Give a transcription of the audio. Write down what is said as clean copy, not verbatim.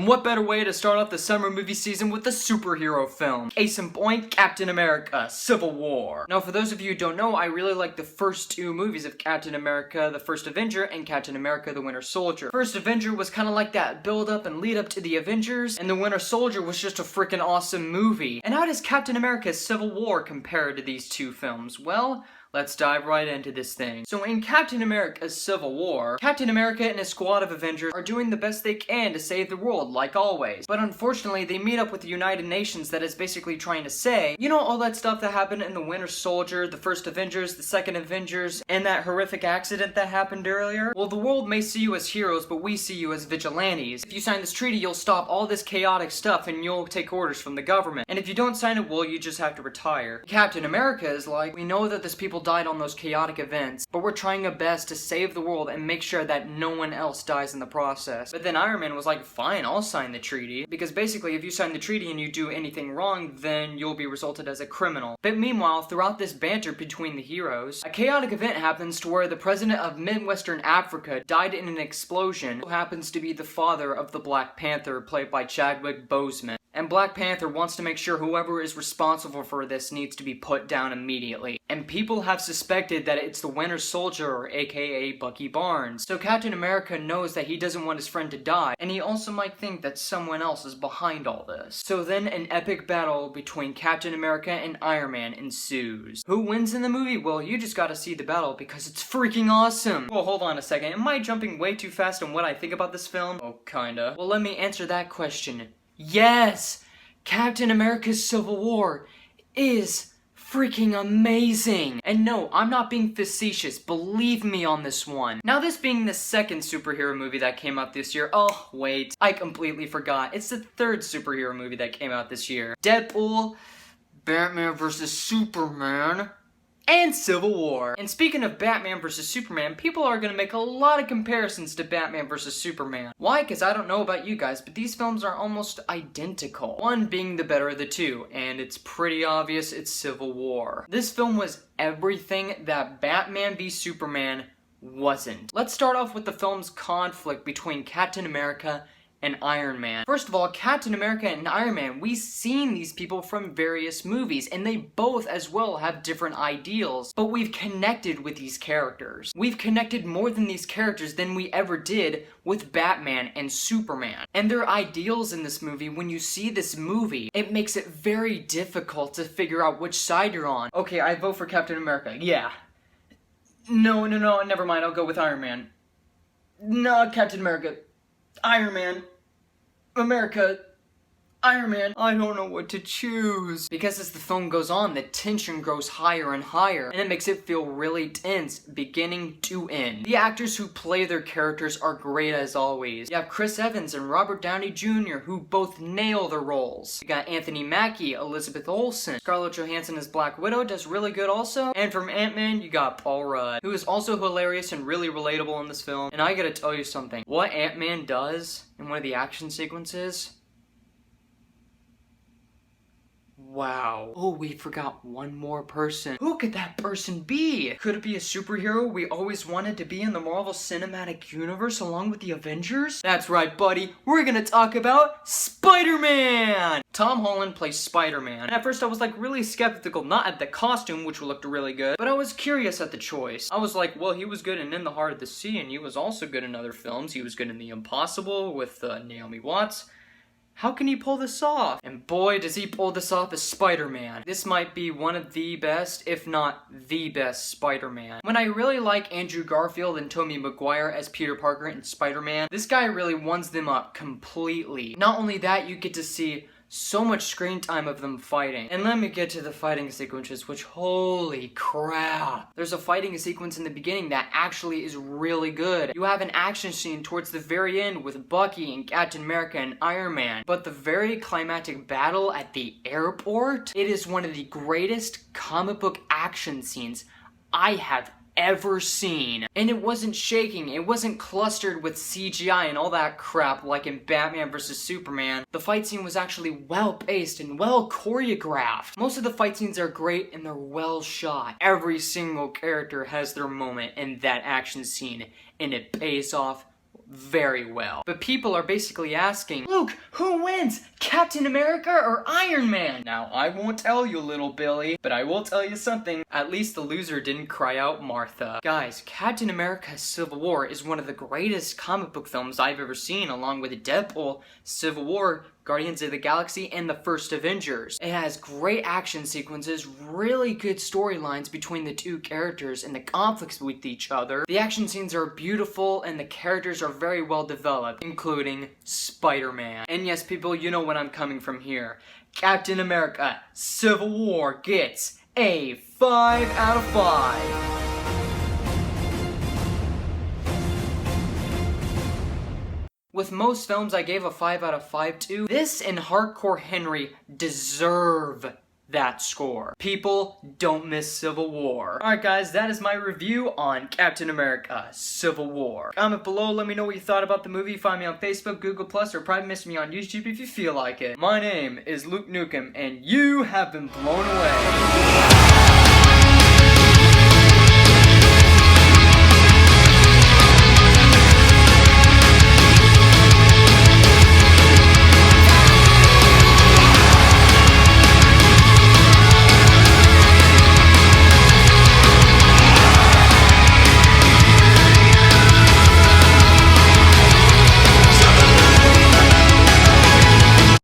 what better way to start off the summer movie season with a superhero film? Case in point, Captain America, Civil War. Now for those of you who don't know, I really like the first two movies of Captain America, the First Avenger, and Captain America, the Winter Soldier. First Avenger was kind of like that build up and lead up to the Avengers, and the Winter Soldier was just a freaking awesome movie. And how does Captain America, Civil War compare to these two films? Well, let's dive right into this thing. So in Captain America's Civil War, Captain America and his squad of Avengers are doing the best they can to save the world, like always. But unfortunately, they meet up with the United Nations that is basically trying to say, you know all that stuff that happened in the Winter Soldier, the First Avengers, the Second Avengers, and that horrific accident that happened earlier? Well, the world may see you as heroes, but we see you as vigilantes. If you sign this treaty, you'll stop all this chaotic stuff and you'll take orders from the government. And if you don't sign it, well, you just have to retire. Captain America is like, we know that this people died on those chaotic events, but we're trying our best to save the world and make sure that no one else dies in the process. But then Iron Man was like, fine, I'll sign the treaty, because basically if you sign the treaty and you do anything wrong, then you'll be resulted as a criminal. But meanwhile, throughout this banter between the heroes, a chaotic event happens to where the president of Midwestern Africa died in an explosion, who happens to be the father of the Black Panther, played by Chadwick Boseman. And Black Panther wants to make sure whoever is responsible for this needs to be put down immediately. And people have suspected that it's the Winter Soldier, or aka Bucky Barnes. So Captain America knows that he doesn't want his friend to die, and he also might think that someone else is behind all this. So then an epic battle between Captain America and Iron Man ensues. Who wins in the movie? Well, you just gotta see the battle because it's freaking awesome! Well, hold on a second. Am I jumping way too fast on what I think about this film? Oh, kinda. Well, let me answer that question. Yes! Captain America's Civil War is freaking amazing! And no, I'm not being facetious, believe me on this one. Now this being the second superhero movie that came out this year, oh wait, I completely forgot. It's the third superhero movie that came out this year. Deadpool, Batman vs. Superman, and Civil War. And speaking of Batman vs. Superman, people are gonna make a lot of comparisons to Batman vs. Superman. Why? Because I don't know about you guys, but these films are almost identical. One being the better of the two, and it's pretty obvious it's Civil War. This film was everything that Batman v Superman wasn't. Let's start off with the film's conflict between Captain America and Iron Man. First of all, Captain America and Iron Man, we've seen these people from various movies, and they both as well have different ideals, but we've connected with these characters. We've connected more than these characters than we ever did with Batman and Superman. And their ideals in this movie, when you see this movie, it makes it very difficult to figure out which side you're on. Okay, I vote for Captain America, yeah. No, never mind, I'll go with Iron Man. No, Captain America. Iron Man. America. Iron Man. I don't know what to choose. Because as the film goes on, the tension grows higher and higher, and it makes it feel really tense, beginning to end. The actors who play their characters are great as always. You have Chris Evans and Robert Downey Jr., who both nail their roles. You got Anthony Mackie, Elizabeth Olsen. Scarlett Johansson as Black Widow does really good also. And from Ant-Man, you got Paul Rudd, who is also hilarious and really relatable in this film. And I gotta tell you something. What Ant-Man does in one of the action sequences, wow. Oh, we forgot one more person. Who could that person be? Could it be a superhero we always wanted to be in the Marvel Cinematic Universe along with the Avengers? That's right, buddy. We're gonna talk about Spider-Man! Tom Holland plays Spider-Man. And at first I was like really skeptical, not at the costume, which looked really good, but I was curious at the choice. I was like, well, he was good in the Heart of the Sea, and he was also good in other films. He was good in The Impossible with Naomi Watts. How can he pull this off? And boy, does he pull this off as Spider-Man. This might be one of the best, if not the best, Spider-Man. When I really like Andrew Garfield and Tobey Maguire as Peter Parker and Spider-Man, this guy really ones them up completely. Not only that, you get to see so much screen time of them fighting. And let me get to the fighting sequences, which holy crap. There's a fighting sequence in the beginning that actually is really good. You have an action scene towards the very end with Bucky and Captain America and Iron Man. But the very climactic battle at the airport, it is one of the greatest comic book action scenes I have ever seen. And it wasn't shaking, it wasn't clustered with CGI and all that crap like in Batman vs. Superman. The fight scene was actually well paced and well choreographed. Most of the fight scenes are great and they're well shot. Every single character has their moment in that action scene and it pays off very well. But people are basically asking, Luke, who wins? Captain America or Iron Man? Now, I won't tell you, little Billy, but I will tell you something. At least the loser didn't cry out Martha. Guys, Captain America Civil War is one of the greatest comic book films I've ever seen, along with Deadpool, Civil War, Guardians of the Galaxy, and the first Avengers. It has great action sequences, really good storylines between the two characters and the conflicts with each other. The action scenes are beautiful and the characters are very well developed, including Spider-Man. And yes, people, you know what I'm coming from here. Captain America Civil War gets a 5 out of 5. With most films I gave a 5 out of 5 to, this and Hardcore Henry deserve that score. People, don't miss Civil War. Alright guys, that is my review on Captain America Civil War. Comment below, let me know what you thought about the movie. Find me on Facebook, Google+, or private message me on YouTube if you feel like it. My name is Luke Nukem, and you have been blown away.